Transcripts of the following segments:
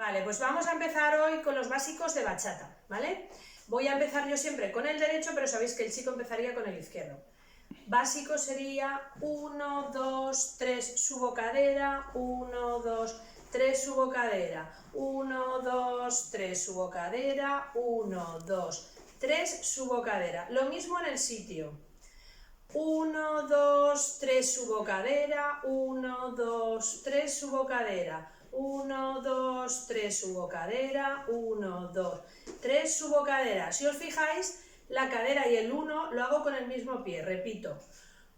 Vale, pues vamos a empezar hoy con los básicos de bachata, ¿vale? Voy a empezar yo siempre con el derecho, pero sabéis que el chico empezaría con el izquierdo. Básico sería 1, 2, 3, subo cadera, 1, 2, 3, subo cadera, 1, 2, 3, subo cadera, 1, 2, 3, subo cadera. Lo mismo en el sitio. 1, 2, 3, subo cadera, 1, 2, 3, subo cadera, 1, 2, 3, subo cadera, 1, 2, 3, subo cadera. Si os fijáis, la cadera y el 1 lo hago con el mismo pie, repito.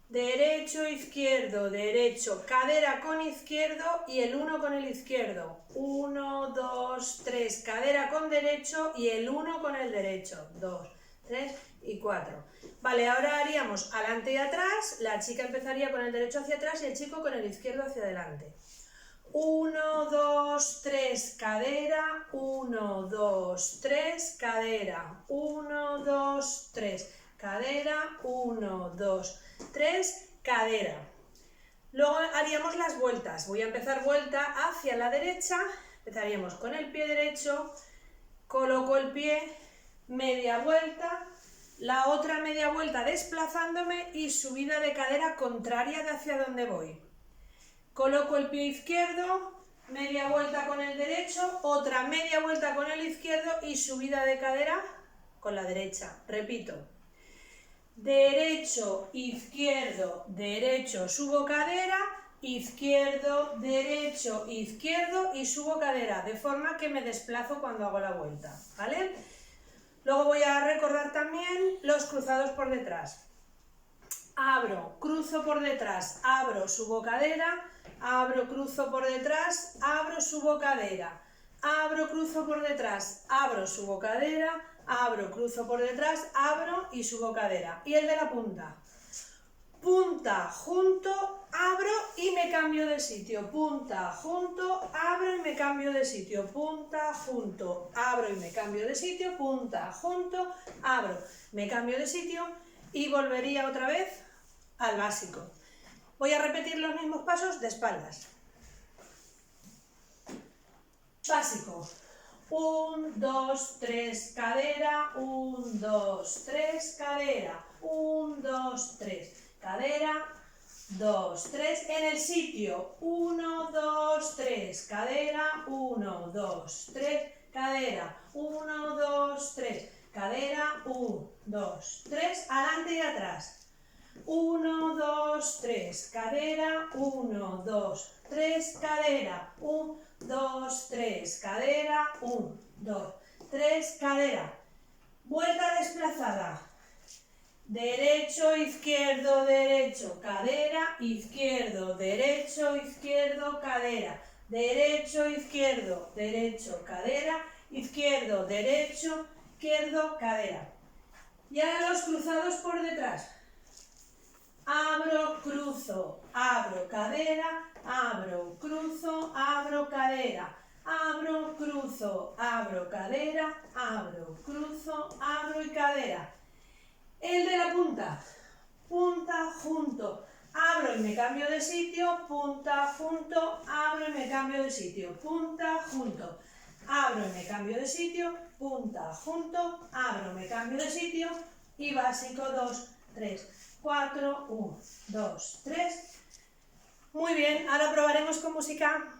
Derecho, izquierdo, derecho, cadera con izquierdo y el 1 con el izquierdo. 1, 2, 3, cadera con derecho y el 1 con el derecho. 2, 3 y 4. Vale, ahora haríamos adelante y atrás. La chica empezaría con el derecho hacia atrás y el chico con el izquierdo hacia adelante. 1, 2, 3, cadera, 1, 2, 3, cadera, 1, 2, 3, cadera, 1, 2, 3, cadera. Luego haríamos las vueltas. Voy a empezar vuelta hacia la derecha. Empezaríamos con el pie derecho, coloco el pie, media vuelta, la otra media vuelta desplazándome y subida de cadera contraria de hacia donde voy. Coloco el pie izquierdo, media vuelta con el derecho, otra media vuelta con el izquierdo y subida de cadera con la derecha. Repito. Derecho, izquierdo, derecho, subo cadera, izquierdo, derecho, izquierdo y subo cadera, de forma que me desplazo cuando hago la vuelta, ¿vale? Luego voy a recordar también los cruzados por detrás. Abro, cruzo por detrás, abro, subo cadera, abro, cruzo por detrás, abro, subo cadera, abro, cruzo por detrás, abro, subo cadera, abro, cruzo por detrás, abro y subo cadera. Y el de la punta. Punta, junto, abro y me cambio de sitio. Punta, junto, abro y me cambio de sitio. Punta, junto, abro y me cambio de sitio. Punta, junto, abro, me cambio de sitio y volvería otra vez al básico. Voy a repetir los mismos pasos de espaldas. Básico. 1, 2, 3, cadera, 1, 2, 3, cadera, 1, 2, 3, cadera, 2, 3, en el sitio, 1, 2, 3, cadera, 1, 2, 3, cadera, 1, 2, 3, cadera, 1, 2, 3, adelante y atrás. 1, 2, 3, cadera, 1, 2, 3, cadera, 1, 2, 3, cadera, 1, 2, 3, cadera. Vuelta desplazada. Derecho, izquierdo, derecho, cadera, izquierdo, derecho, izquierdo, cadera. Derecho, izquierdo, derecho, cadera, izquierdo, derecho, izquierdo, cadera. Y ahora los cruzados por detrás. Abro, cruzo, abro, cadera, abro, cruzo, abro, cadera, abro, cruzo, abro, cadera, abro, cruzo, abro y cadera. El de la punta. Punta, junto, abro y me cambio de sitio, punta, junto, abro y me cambio de sitio, punta, junto, abro y me cambio de sitio, punta, junto, abro, me cambio de sitio y básico 2, 3, 4, 1, 2, 3. Muy bien, ahora probaremos con música.